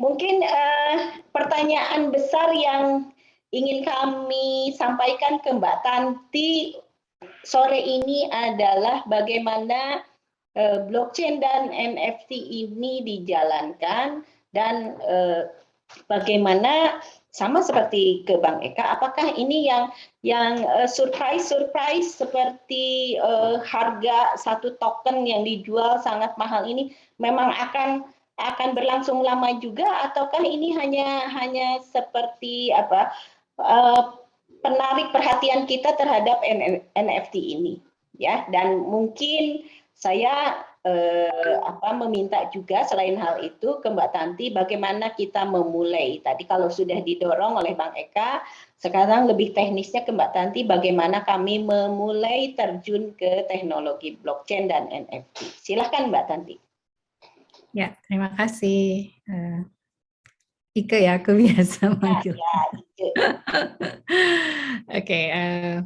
Mungkin pertanyaan besar yang ingin kami sampaikan ke Mbak Tanti sore ini adalah bagaimana blockchain dan NFT ini dijalankan dan bagaimana sama seperti ke Bang Eka, apakah ini yang surprise seperti harga satu token yang dijual sangat mahal ini memang akan berlangsung lama juga, ataukah ini hanya seperti apa penarik perhatian kita terhadap NFT ini, ya? Dan mungkin saya meminta juga selain hal itu ke Mbak Tanti bagaimana kita memulai. Tadi kalau sudah didorong oleh Bang Eka, sekarang lebih teknisnya ke Mbak Tanti bagaimana kami memulai terjun ke teknologi blockchain dan NFT. Silahkan Mbak Tanti. Ya, terima kasih. Ike ya, aku biasa manggil. Oke,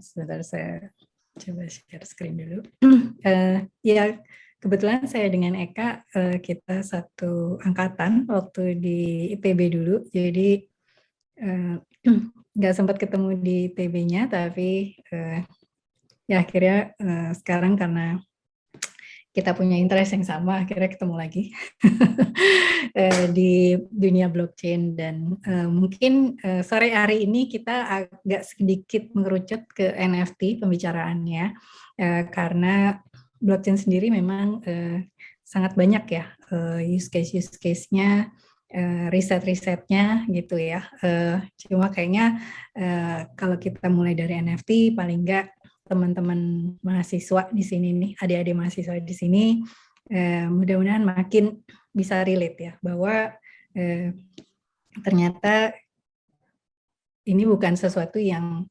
sebentar saya coba share screen dulu. Ya, kebetulan saya dengan Eka kita satu angkatan waktu di IPB dulu, jadi nggak sempat ketemu di IPB-nya, tapi ya akhirnya sekarang karena kita punya interest yang sama, akhirnya ketemu lagi di dunia blockchain. Dan mungkin sore hari ini kita agak sedikit mengerucut ke NFT pembicaraannya, karena blockchain sendiri memang sangat banyak ya use case-nya, riset-risetnya gitu ya. Cuma kayaknya kalau kita mulai dari NFT, paling enggak teman-teman mahasiswa di sini nih, adik-adik mahasiswa di sini, mudah-mudahan makin bisa relate ya, bahwa ternyata ini bukan sesuatu yang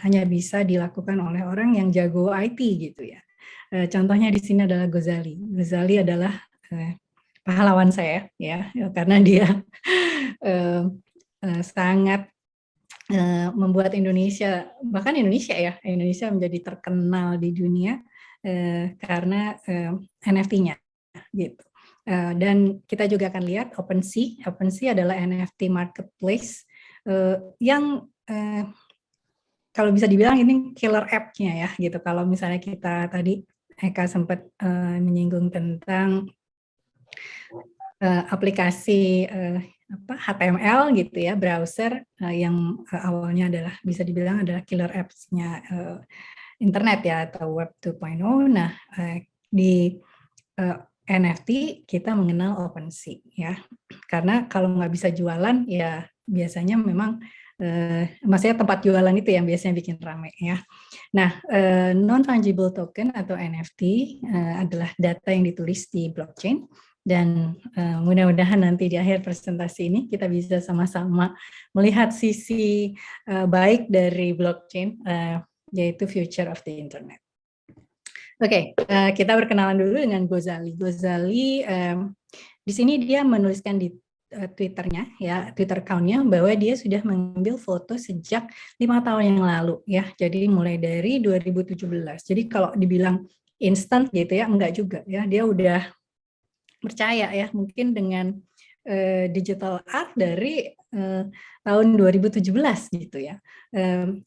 hanya bisa dilakukan oleh orang yang jago IT gitu ya. Contohnya di sini adalah Ghazali. Ghazali adalah pahlawan saya ya, karena dia sangat membuat Indonesia, bahkan Indonesia menjadi terkenal di dunia karena NFT-nya gitu. Dan kita juga akan lihat OpenSea adalah NFT marketplace yang kalau bisa dibilang ini killer app-nya ya gitu. Kalau misalnya kita tadi Eka sempat menyinggung tentang aplikasi HTML gitu ya, browser yang awalnya adalah bisa dibilang adalah killer apps-nya internet ya, atau Web 2.0. Nah, di NFT kita mengenal OpenSea ya, karena kalau nggak bisa jualan ya biasanya memang maksudnya tempat jualan itu yang biasanya bikin rame ya. Nah, non-fungible token atau NFT adalah data yang ditulis di blockchain. Dan mudah-mudahan nanti di akhir presentasi ini kita bisa sama-sama melihat sisi baik dari blockchain, yaitu future of the internet. Oke, kita berkenalan dulu dengan Ghazali. Ghazali di sini dia menuliskan di Twitternya, ya, Twitter account-nya, bahwa dia sudah mengambil foto sejak 5 tahun yang lalu, ya. Jadi mulai dari 2017. Jadi kalau dibilang instant gitu ya, enggak juga, ya. Dia udah percaya ya, mungkin dengan digital art dari tahun 2017 gitu ya.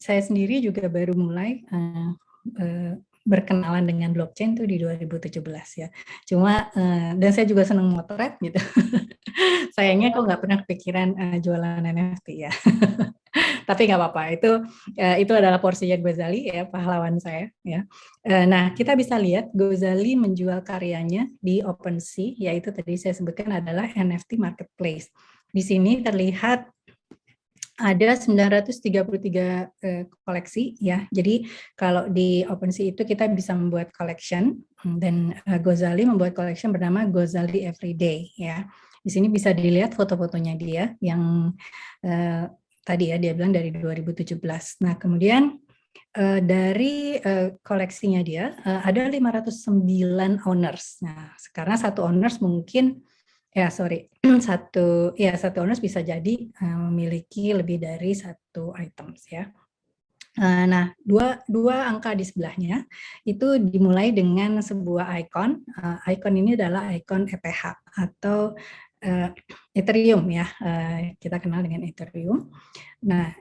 Saya sendiri juga baru mulai berkenalan dengan blockchain tuh di 2017 ya. Cuma dan saya juga senang motret gitu. Sayangnya kok nggak pernah kepikiran jualan NFT ya. Tapi nggak apa-apa, itu adalah porsinya Ghazali ya, pahlawan saya ya. Nah, kita bisa lihat Ghazali menjual karyanya di OpenSea, yaitu tadi saya sebutkan adalah NFT marketplace. Di sini terlihat ada 933 koleksi ya. Jadi kalau di OpenSea itu kita bisa membuat collection, dan Ghazali membuat collection bernama Ghazali Everyday ya. Di sini bisa dilihat foto-fotonya dia yang tadi ya dia bilang dari 2017. Nah, kemudian dari koleksinya dia ada 509 owners. Nah, sekarang satu owners mungkin satu owners bisa jadi memiliki lebih dari satu items ya. Nah, dua angka di sebelahnya itu dimulai dengan sebuah icon. Icon ini adalah icon ETH atau Ethereum ya, kita kenal dengan Ethereum. Nah,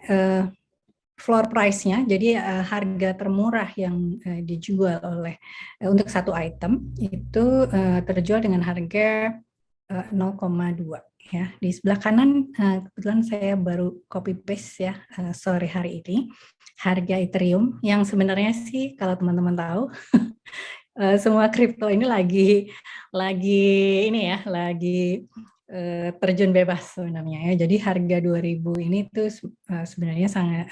floor price-nya, jadi harga termurah yang dijual oleh untuk satu item itu terjual dengan harga 0,2 ya. Di sebelah kanan kebetulan saya baru copy paste ya sore hari ini harga Ethereum yang sebenarnya sih kalau teman-teman tahu semua kripto ini lagi ini ya, lagi terjun bebas sebenarnya ya. Jadi harga 2000 ini tuh sebenarnya sangat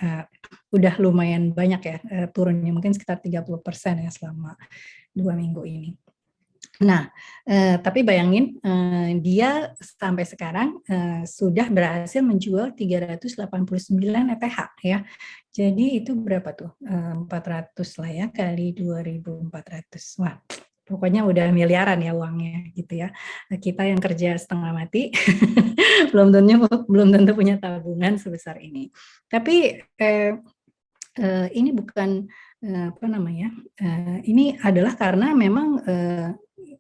udah lumayan banyak ya turunnya, mungkin sekitar 30% ya selama 2 minggu ini. Nah, tapi bayangin dia sampai sekarang sudah berhasil menjual 389 ETH ya. Jadi itu berapa tuh? 400 lah ya kali 2.400. Wah, pokoknya udah miliaran ya uangnya gitu ya. Kita yang kerja setengah mati belum tentu punya tabungan sebesar ini. Tapi ini bukan apa namanya? Ini adalah karena memang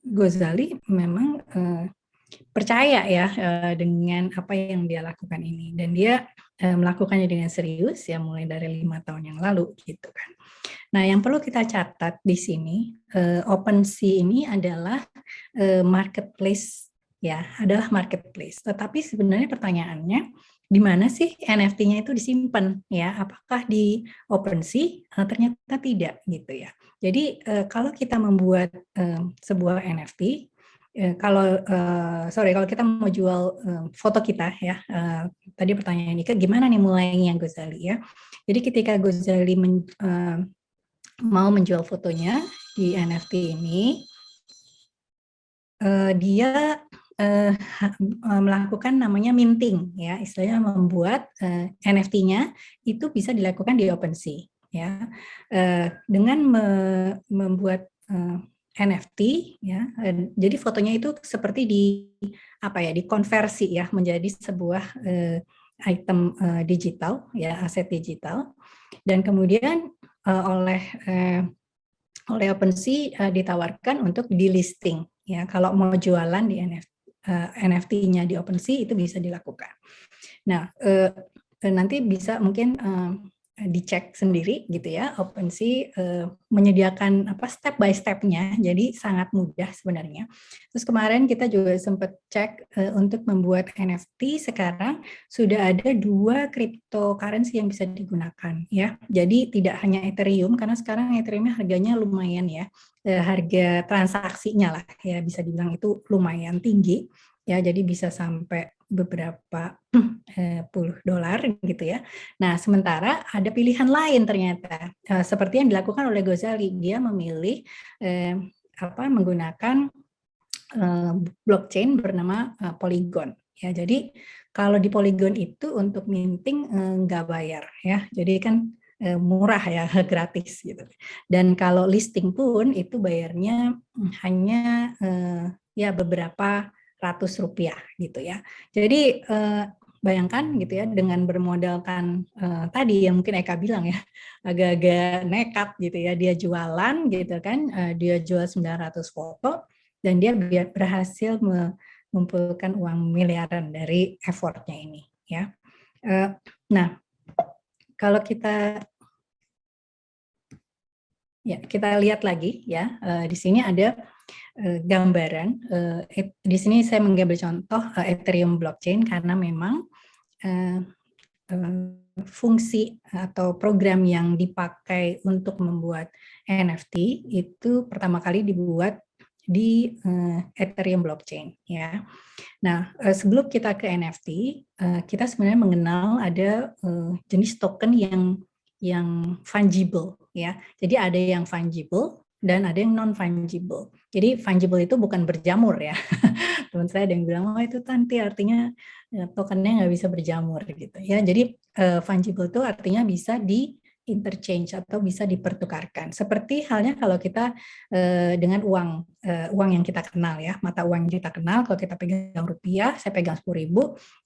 Ghazali memang percaya ya dengan apa yang dia lakukan ini, dan dia melakukannya dengan serius ya mulai dari 5 tahun yang lalu gitu kan. Nah, yang perlu kita catat di sini OpenSea ini adalah marketplace ya, adalah marketplace. Tetapi sebenarnya pertanyaannya di mana sih NFT-nya itu disimpan ya? Apakah di OpenSea? Ternyata tidak gitu ya. Jadi kalau kita membuat sebuah NFT, kalau kita mau jual foto kita ya, tadi pertanyaan Nika, gimana nih mulainya Ghazali ya? Jadi ketika Ghazali mau menjual fotonya di NFT ini, dia melakukan namanya minting ya, istilahnya membuat NFT-nya itu bisa dilakukan di OpenSea ya, dengan membuat NFT ya, jadi fotonya itu seperti dikonversi ya menjadi sebuah item digital ya, aset digital, dan kemudian oleh OpenSea ditawarkan untuk di listing ya, kalau mau jualan di NFT-nya di OpenSea itu bisa dilakukan. Nah, nanti bisa mungkin dicek sendiri gitu ya, OpenSea menyediakan step by step-nya, jadi sangat mudah sebenarnya. Terus kemarin kita juga sempat cek untuk membuat NFT, sekarang sudah ada 2 cryptocurrency yang bisa digunakan ya. Jadi tidak hanya Ethereum, karena sekarang Ethereum harganya lumayan ya, harga transaksinya lah ya bisa dibilang itu lumayan tinggi ya, jadi bisa sampai beberapa puluh dolar gitu ya. Nah, sementara ada pilihan lain ternyata, seperti yang dilakukan oleh Ghazali, dia memilih menggunakan blockchain bernama Polygon ya. Jadi kalau di Polygon itu untuk minting nggak bayar ya, jadi kan murah ya, gratis gitu. Dan kalau listing pun itu bayarnya hanya ya beberapa ratus rupiah gitu ya. Jadi bayangkan gitu ya, dengan bermodalkan tadi yang mungkin Eka bilang ya, agak-agak nekat gitu ya, dia jualan gitu kan, dia jual 900 foto dan dia berhasil mengumpulkan uang miliaran dari effortnya ini ya. Nah, kalau kita lihat lagi ya, di sini ada gambaran. Di sini saya mengambil contoh Ethereum blockchain karena memang fungsi atau program yang dipakai untuk membuat NFT itu pertama kali dibuat di Ethereum blockchain ya. Nah, sebelum kita ke NFT, kita sebenarnya mengenal ada jenis token yang fungible ya. Jadi ada yang fungible dan ada yang non fungible. Jadi fungible itu bukan berjamur ya. Teman saya ada yang bilang, oh itu nanti artinya tokennya nggak bisa berjamur gitu ya. Jadi fungible itu artinya bisa di interchange atau bisa dipertukarkan. Seperti halnya kalau kita dengan uang yang kita kenal ya, mata uang yang kita kenal, kalau kita pegang rupiah, saya pegang 10.000,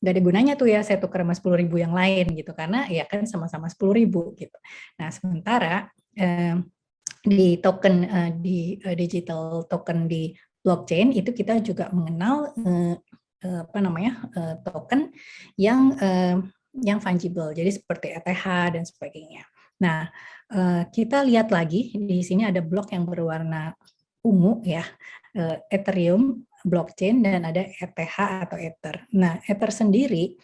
nggak ada gunanya tuh ya saya tukar sama 10.000 yang lain gitu, karena ya kan sama-sama 10.000 gitu. Nah, sementara di token di digital token di blockchain itu kita juga mengenal token yang fungible, jadi seperti ETH dan sebagainya. Nah, kita lihat lagi di sini ada blok yang berwarna ungu ya, Ethereum blockchain dan ada ETH atau Ether. Nah, Ether sendiri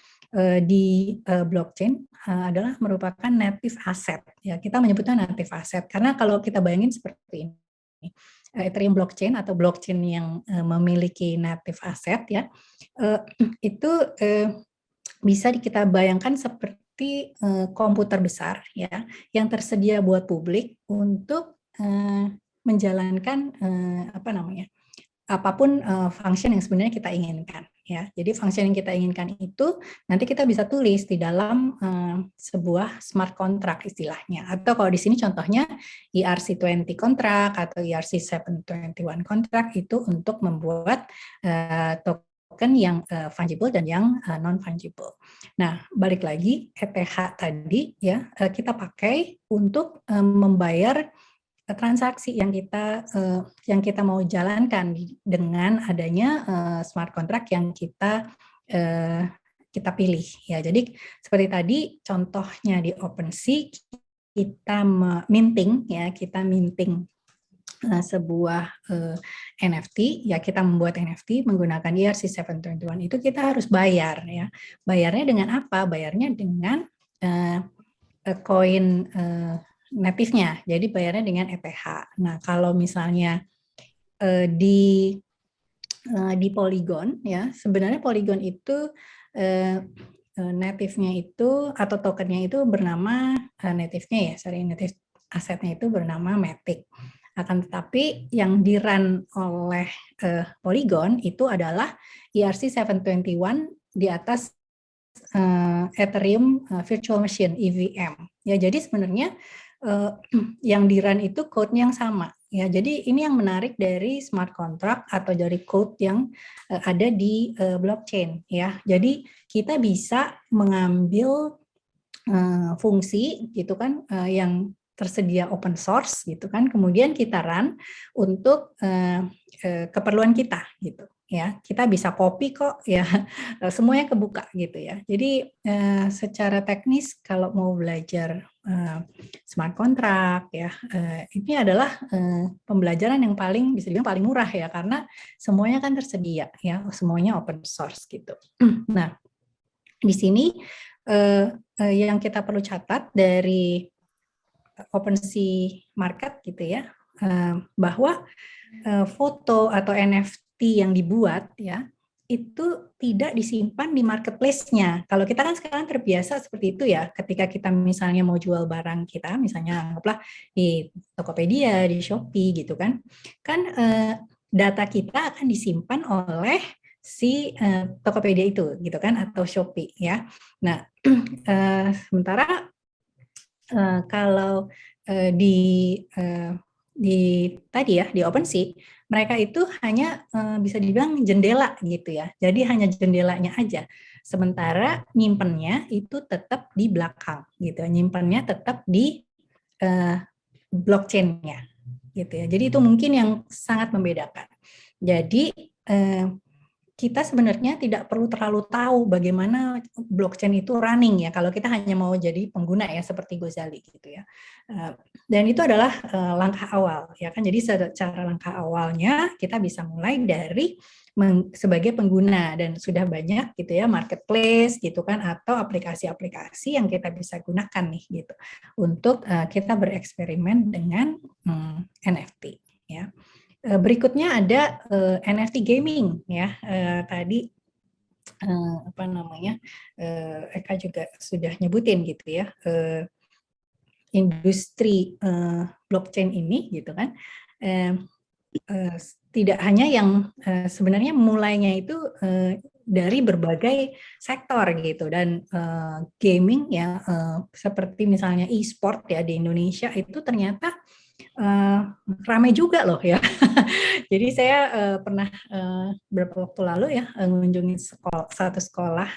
di blockchain adalah merupakan native asset ya, kita menyebutnya native asset karena kalau kita bayangin seperti ini, Ethereum blockchain atau blockchain yang memiliki native asset ya, itu bisa kita bayangkan seperti komputer besar ya yang tersedia buat publik untuk menjalankan apapun function yang sebenarnya kita inginkan ya. Jadi function yang kita inginkan itu nanti kita bisa tulis di dalam sebuah smart contract istilahnya. Atau kalau di sini contohnya ERC20 contract atau ERC721 contract itu untuk membuat token yang fungible dan yang non fungible. Nah, balik lagi ETH tadi ya kita pakai untuk membayar transaksi yang kita mau jalankan dengan adanya smart contract yang kita pilih ya. Jadi seperti tadi contohnya di OpenSea kita minting sebuah NFT ya, kita membuat NFT menggunakan ERC721 itu kita harus bayar ya. Bayarnya dengan apa? Bayarnya dengan koin native-nya, jadi bayarnya dengan ETH. Nah, kalau misalnya di Polygon ya, sebenarnya Polygon itu native-nya itu atau tokennya itu bernama native-nya ya, native asetnya itu bernama Matic. Akan tetapi yang di-run oleh Polygon itu adalah ERC721 di atas Ethereum Virtual Machine (EVM). Ya, jadi sebenarnya yang di-run itu code yang sama. Ya, jadi ini yang menarik dari smart contract atau dari code yang ada di blockchain. Ya, jadi kita bisa mengambil fungsi gitu kan yang tersedia open source gitu kan, kemudian kita run untuk keperluan kita gitu ya. Kita bisa copy kok ya, semuanya kebuka gitu ya. Jadi secara teknis kalau mau belajar smart contract ya, ini adalah pembelajaran yang paling bisa dibilang paling murah ya, karena semuanya kan tersedia ya, semuanya open source gitu. Nah, di sini yang kita perlu catat dari OpenSea market gitu ya, bahwa foto atau NFT yang dibuat ya itu tidak disimpan di marketplace-nya. Kalau kita kan sekarang terbiasa seperti itu ya, ketika kita misalnya mau jual barang kita, misalnya anggaplah di Tokopedia, di Shopee gitu kan, data kita akan disimpan oleh si Tokopedia itu gitu kan, atau Shopee ya. Nah, sementara kalau di tadi ya di OpenSea mereka itu hanya bisa dibilang jendela gitu ya. Jadi hanya jendelanya aja. Sementara nyimpennya itu tetap di belakang gitu. Nyimpennya tetap di blockchain-nya gitu ya. Jadi itu mungkin yang sangat membedakan. Jadi kita sebenarnya tidak perlu terlalu tahu bagaimana blockchain itu running ya, kalau kita hanya mau jadi pengguna ya seperti Gozali gitu ya. Dan itu adalah langkah awal ya kan. Jadi secara langkah awalnya kita bisa mulai dari sebagai pengguna, dan sudah banyak gitu ya marketplace gitu kan, atau aplikasi-aplikasi yang kita bisa gunakan nih gitu untuk kita bereksperimen dengan NFT ya. Berikutnya ada NFT gaming ya. Tadi Eka juga sudah nyebutin gitu ya, industri blockchain ini gitu kan, tidak hanya yang sebenarnya mulainya itu dari berbagai sektor gitu, dan gaming ya seperti misalnya e-sport ya di Indonesia itu ternyata ramai juga loh ya. Jadi saya pernah beberapa waktu lalu ya mengunjungi satu sekolah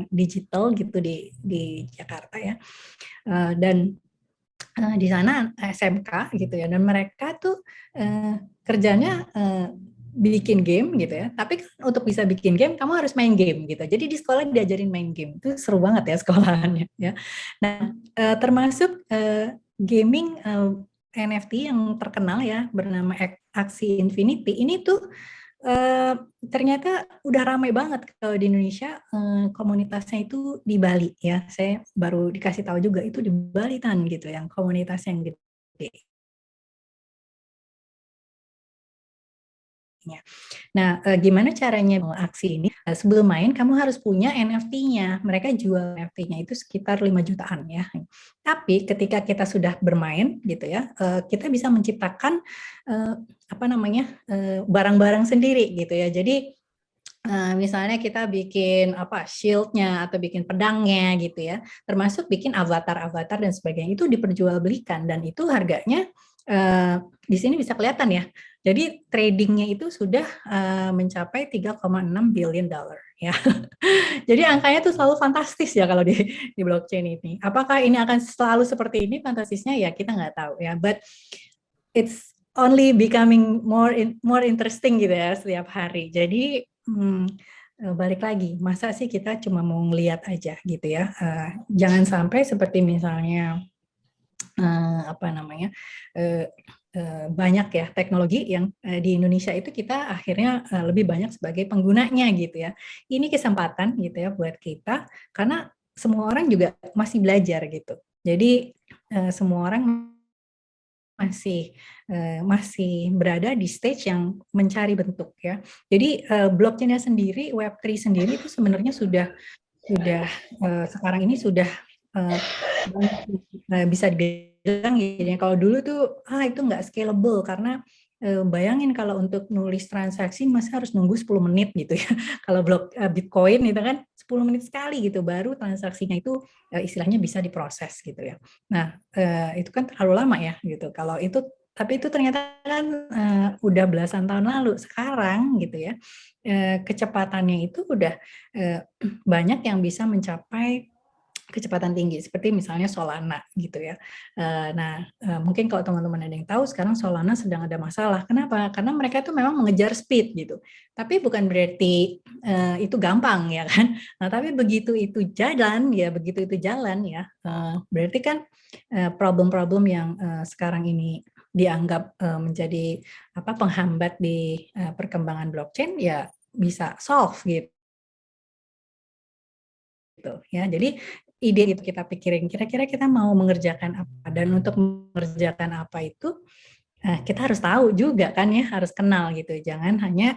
digital gitu di Jakarta ya, dan di sana SMK gitu ya, dan mereka tuh kerjanya bikin game gitu ya. Tapi untuk bisa bikin game kamu harus main game gitu. Jadi di sekolah diajarin main game. Itu seru banget ya sekolahannya ya. Nah, termasuk gaming NFT yang terkenal ya bernama Axie Infinity. Ini tuh ternyata udah ramai banget kalau di Indonesia, komunitasnya itu di Bali ya. Saya baru dikasih tahu juga itu di Bali kan gitu yang komunitas yang gede. Nah, gimana caranya aksi ini? Sebelum main, kamu harus punya NFT-nya. Mereka jual NFT-nya itu sekitar 5 jutaan ya. Tapi ketika kita sudah bermain gitu ya, kita bisa menciptakan apa namanya barang-barang sendiri gitu ya. Jadi misalnya kita bikin apa shield-nya atau bikin pedangnya gitu ya, termasuk bikin avatar-avatar dan sebagainya itu diperjualbelikan dan itu harganya di sini bisa kelihatan ya. Jadi tradingnya itu sudah mencapai 3,6 billion dollar ya. Jadi angkanya tuh selalu fantastis ya kalau di blockchain ini. Apakah ini akan selalu seperti ini fantastisnya ya kita nggak tahu ya. But it's only becoming more interesting gitu ya setiap hari. Jadi balik lagi, masa sih kita cuma mau ngeliat aja gitu ya. Jangan sampai seperti misalnya apa namanya banyak ya teknologi yang di Indonesia itu kita akhirnya lebih banyak sebagai penggunanya gitu ya. Ini kesempatan gitu ya buat kita karena semua orang juga masih belajar gitu. Jadi semua orang masih berada di stage yang mencari bentuk ya. Jadi blockchain-nya sendiri, Web3 sendiri itu sebenarnya sudah sekarang ini sudah bisa dibilang gini. Kalau dulu tuh itu nggak scalable karena bayangin kalau untuk nulis transaksi masih harus nunggu 10 menit gitu ya. Kalau Bitcoin itu kan 10 menit sekali gitu baru transaksinya itu istilahnya bisa diproses gitu ya. Nah, itu kan terlalu lama ya gitu. Kalau itu tapi itu ternyata kan udah belasan tahun lalu. Sekarang gitu ya. Kecepatannya itu udah banyak yang bisa mencapai kecepatan tinggi seperti misalnya Solana gitu ya. Nah, mungkin kalau teman-teman ada yang tahu sekarang Solana sedang ada masalah. Kenapa? Karena mereka itu memang mengejar speed gitu. Tapi bukan berarti itu gampang ya kan. Nah, tapi begitu itu jalan ya, berarti kan problem-problem yang sekarang ini dianggap menjadi penghambat di perkembangan blockchain ya bisa solve gitu ya. Jadi ide itu kita pikirin kira-kira kita mau mengerjakan apa dan untuk mengerjakan apa itu kita harus tahu juga kan ya, harus kenal gitu. Jangan hanya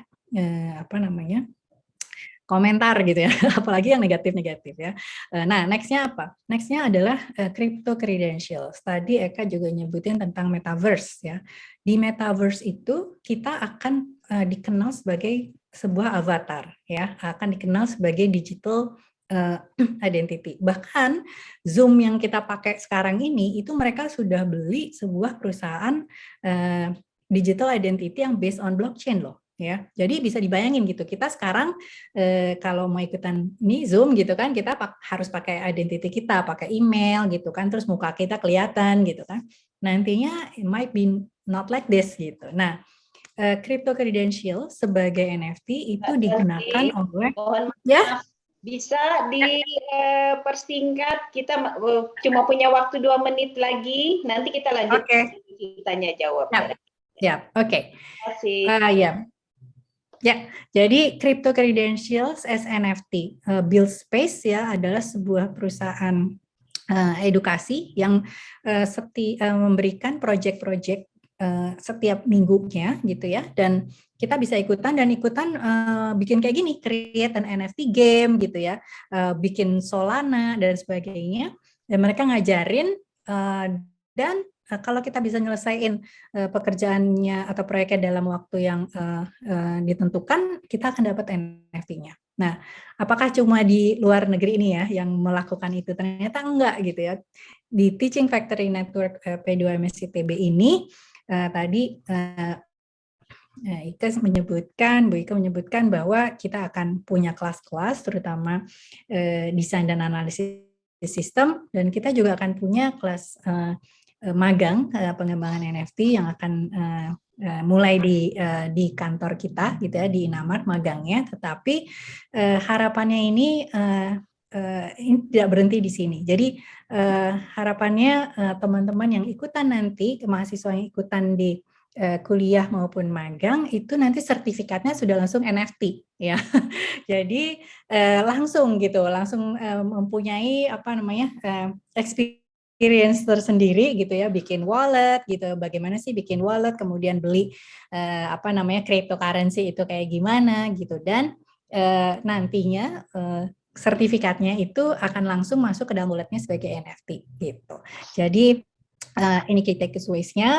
komentar gitu ya, apalagi yang negatif-negatif ya. Nah, nextnya apa? Nextnya adalah crypto credentials. Tadi Eka juga nyebutin tentang metaverse ya. Di metaverse itu kita akan dikenal sebagai sebuah avatar ya, akan dikenal sebagai digital identity. Bahkan Zoom yang kita pakai sekarang ini itu mereka sudah beli sebuah perusahaan digital identity yang based on blockchain loh. Ya, jadi bisa dibayangin gitu. Kita sekarang kalau mau ikutan ini Zoom gitu kan, kita harus pakai identity kita, pakai email gitu kan, terus muka kita kelihatan gitu kan. Nantinya it might be not like this gitu. Nah, crypto credential sebagai NFT itu digunakan oleh mohon ya. maaf, bisa dipersingkat. Kita cuma punya waktu 2 menit lagi. Nanti kita lanjut tanya jawab. Ya, oke. Terima kasih. Ya. Ya, jadi Crypto Credentials as NFT, Build Space ya adalah sebuah perusahaan edukasi yang memberikan proyek-proyek setiap minggunya gitu ya, dan kita bisa ikutan bikin kayak gini, create an NFT game gitu ya, bikin Solana dan sebagainya, dan mereka ngajarin dan kalau kita bisa nyelesain pekerjaannya atau proyeknya dalam waktu yang ditentukan, kita akan dapat NFT-nya. Nah, apakah cuma di luar negeri ini ya yang melakukan itu? Ternyata enggak gitu ya. Di Teaching Factory Network P2MS ITB ini tadi Bu Ika menyebutkan bahwa kita akan punya kelas-kelas terutama desain dan analisis sistem, dan kita juga akan punya kelas magang pengembangan NFT yang akan mulai di kantor kita gitu ya, di Inamart magangnya, tetapi harapannya ini tidak berhenti di sini. Jadi harapannya teman-teman yang ikutan nanti, mahasiswa yang ikutan di kuliah maupun magang itu nanti sertifikatnya sudah langsung NFT ya. Jadi langsung gitu, langsung mempunyai apa namanya experience tersendiri gitu ya, bikin wallet gitu, bagaimana sih bikin wallet, kemudian beli apa namanya cryptocurrency itu kayak gimana gitu, dan nantinya sertifikatnya itu akan langsung masuk ke dalam walletnya sebagai NFT gitu. Jadi ini key takeaways-nya,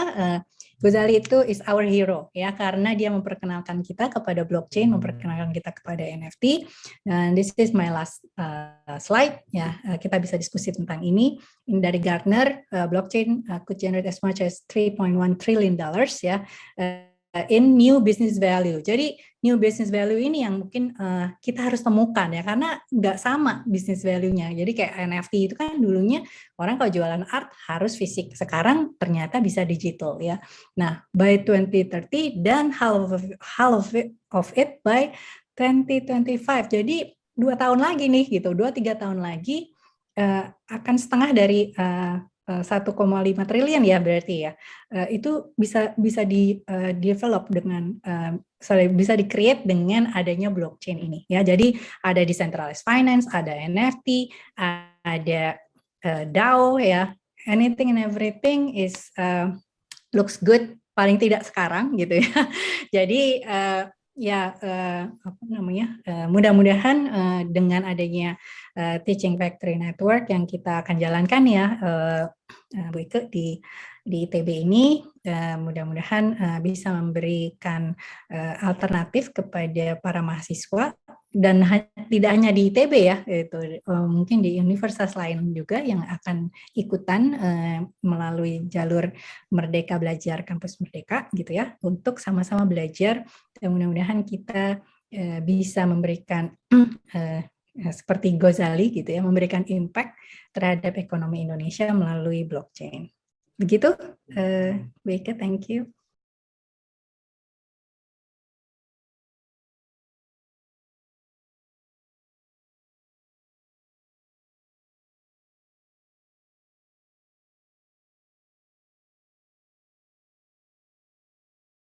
Gozali itu is our hero ya, karena dia memperkenalkan kita kepada blockchain, memperkenalkan kita kepada NFT. Dan this is my last slide ya. Kita bisa diskusi tentang ini. Ini dari Gartner, blockchain could generate as much as $3.1 trillion ya. In new business value. Jadi new business value ini yang mungkin kita harus temukan ya, karena nggak sama business value-nya. Jadi kayak NFT itu kan dulunya orang kalau jualan art harus fisik, sekarang ternyata bisa digital ya. Nah, by 2030 dan half of it by 2025. Jadi 2 tahun lagi nih gitu, 2-3 tahun lagi akan setengah dari 1,5 triliun ya berarti ya, itu bisa di develop dengan bisa di create dengan adanya blockchain ini ya. Jadi ada decentralized finance, ada NFT, ada DAO ya, anything and everything is looks good, paling tidak sekarang gitu ya. Jadi ya apa namanya, mudah-mudahan dengan adanya Teaching Factory Network yang kita akan jalankan ya Bu Ike di ITB ini, mudah-mudahan bisa memberikan alternatif kepada para mahasiswa, dan tidak hanya di ITB ya, itu mungkin di universitas lain juga yang akan ikutan melalui jalur Merdeka Belajar Kampus Merdeka gitu ya, untuk sama-sama belajar, dan mudah-mudahan kita bisa memberikan seperti Gozali gitu ya, memberikan impact terhadap ekonomi Indonesia melalui blockchain. Begitu, Bu Ike, thank you.